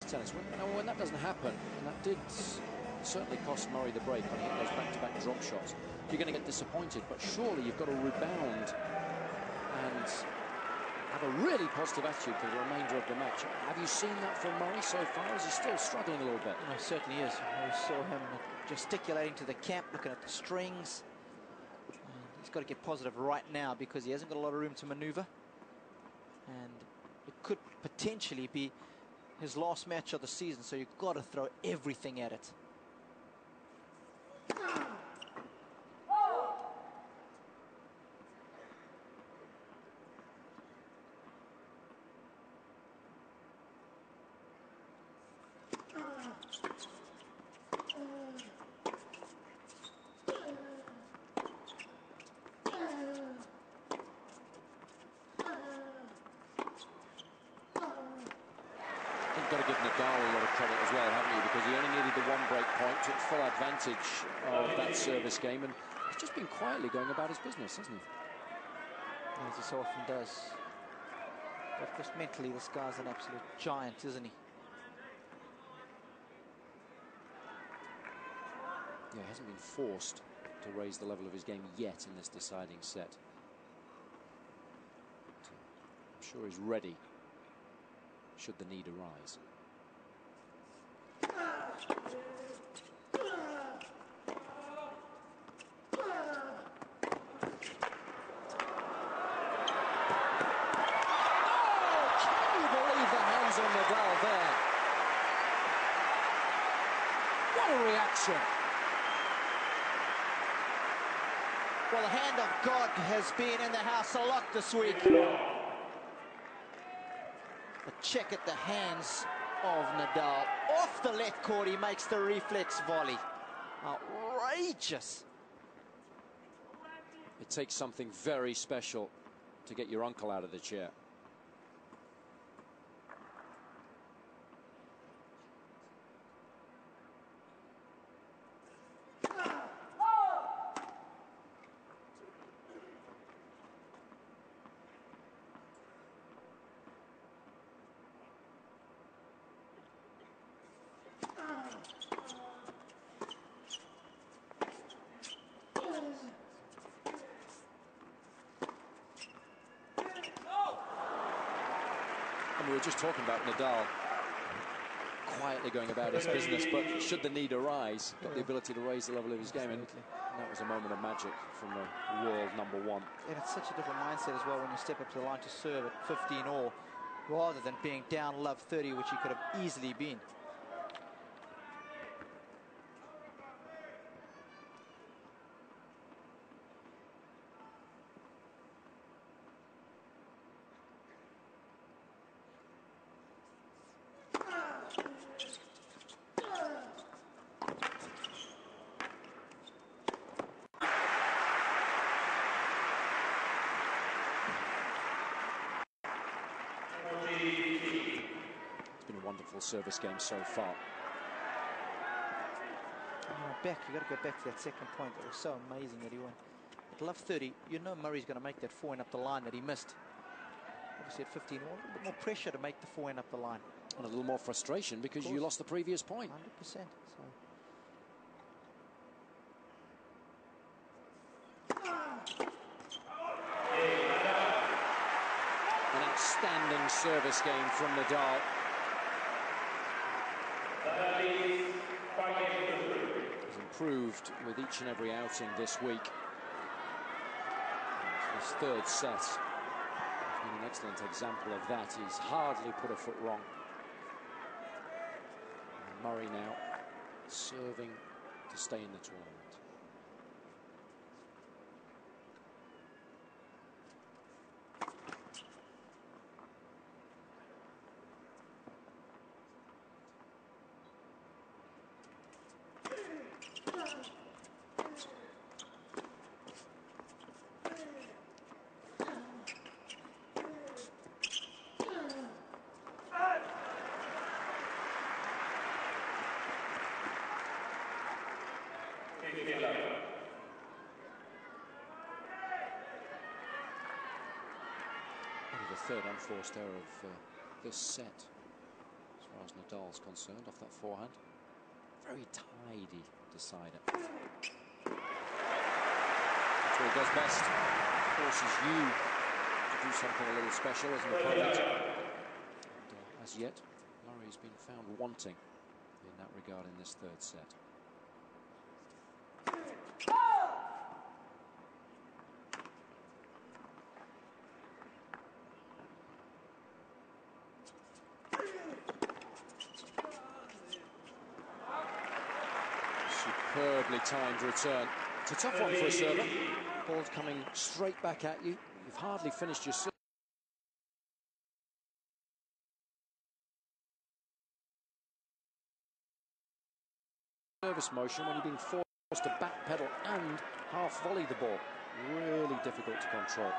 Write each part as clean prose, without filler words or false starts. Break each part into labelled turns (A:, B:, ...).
A: tennis. When that doesn't happen, and that did certainly cost Murray the break when he hit those back-to-back drop shots, you're going to get disappointed, but surely you've got to rebound and have a really positive attitude for the remainder of the match. Have you seen that from Murray so far? Is he still struggling a little bit?
B: No, certainly is. We saw him gesticulating to the camp, looking at the strings. He's got to get positive right now because he hasn't got a lot of room to maneuver. And it could potentially be his last match of the season, so you've got to throw everything at it.
A: You've got to give Nadal a lot of credit as well, haven't you? Because he only needed the one break point, took full advantage of that service game, and he's just been quietly going about his business, hasn't he?
B: As he so often does. But of course, mentally, this guy's an absolute giant, isn't he?
A: Yeah, he hasn't been forced to raise the level of his game yet in this deciding set. I'm sure he's ready should the need arise. On Nadal there. What a reaction.
B: Well, the hand of God has been in the house a lot this week. A check at the hands of Nadal. Off the left court, he makes the reflex volley. Outrageous.
A: It takes something very special to get your uncle out of the chair. And we were just talking about Nadal quietly going about his business, but should the need arise, got the ability to raise the level of his game, and that was a moment of magic from the world #1.
B: And it's such a different mindset as well when you step up to the line to serve at 15 all, rather than being down love 30, which he could have easily been.
A: It's been a wonderful service game so far.
B: You got to go back to that second point. That was so amazing that he won. At love 30, you know Murray's going to make that forehand up the line that he missed. Obviously at 15, a little bit more pressure to make the forehand up the line.
A: And a little more frustration because you lost the previous point.
B: 100%.
A: An outstanding service game from Nadal. He's improved with each and every outing this week. And his third set has been an excellent example of that. He's hardly put a foot wrong. And Murray now serving to stay in the tournament. Only the third unforced error of this set. far as Nadal's concerned, off that forehand. Very tidy decider. That's what he does best. Forces you to do something a little special as an opponent. And, as yet, Murray's been found wanting in that regard in this third set. Superbly timed return. It's a tough one for a server. Ball's coming straight back at you. You've hardly finished your service motion when you're being forced to backpedal and half volley the ball. Really difficult to control.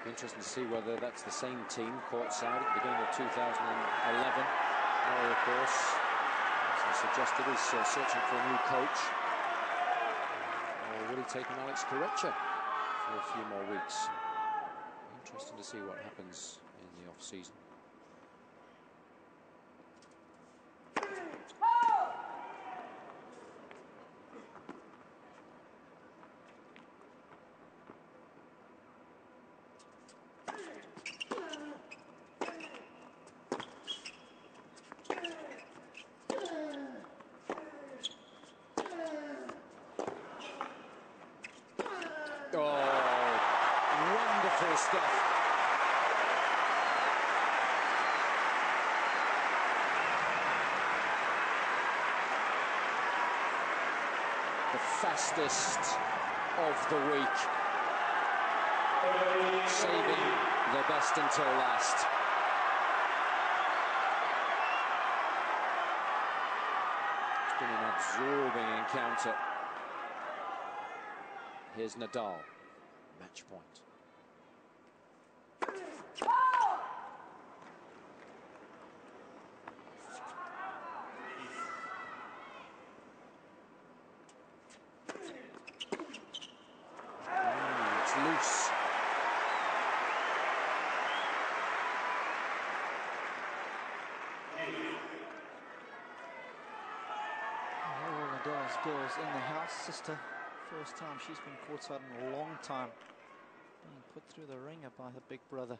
A: Interesting to see whether that's the same team courtside at the beginning of 2011. Murray, of course, as I suggested, is searching for a new coach. Or will he take on Alex Corretja for a few more weeks? Interesting to see what happens in the off-season. Wonderful stuff. The fastest of the week. Saving the best until last. It's been an absorbing encounter. Here's Nadal. Match point. It's loose.
B: Nadal's girls in the house. Sister, first time she's been courtside in a long time. Being put through the ringer by her big brother.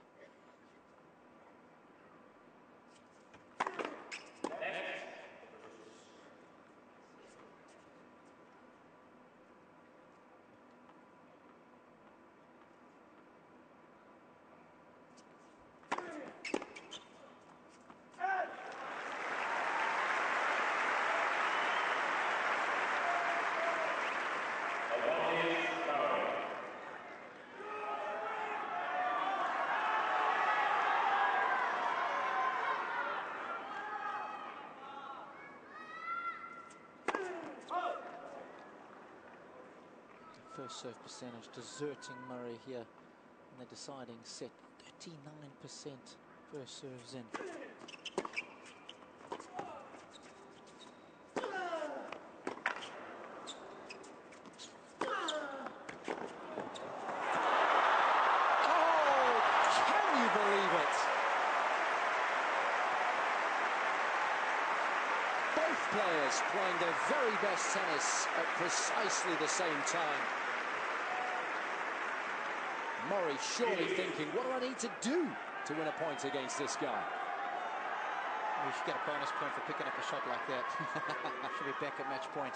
B: First serve percentage deserting Murray here in the deciding set. 39% first serves in.
A: Oh, can you believe it? Both players playing their very best tennis at precisely the same time. Murray surely thinking, what do I need to do to win a point against this guy?
B: We should get a bonus point for picking up a shot like that. Should be back at match point.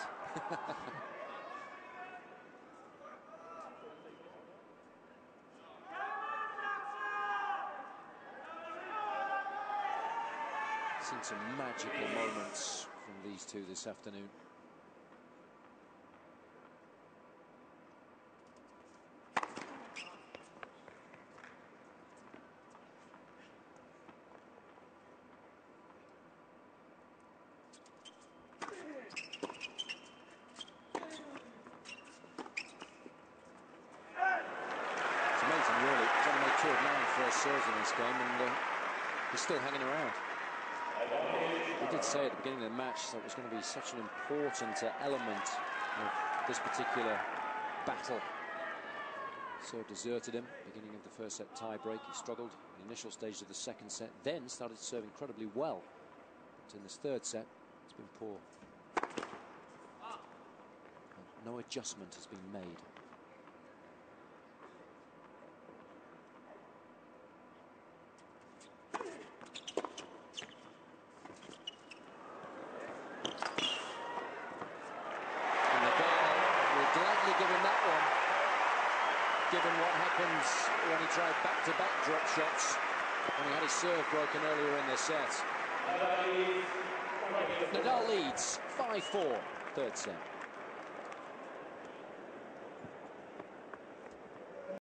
A: Seen some magical moments from these two this afternoon. first serves in this game, and he's still hanging around. We did say at the beginning of the match that it was going to be such an important element of this particular battle. Serve deserted him, beginning of the first set tie break. He struggled in the initial stage of the second set, then started to serve incredibly well. But in this third set, it's been poor. And no adjustment has been made. Given what happens when he tried back-to-back drop shots when he had his serve broken earlier in the set. Nadal leads 5-4, third set.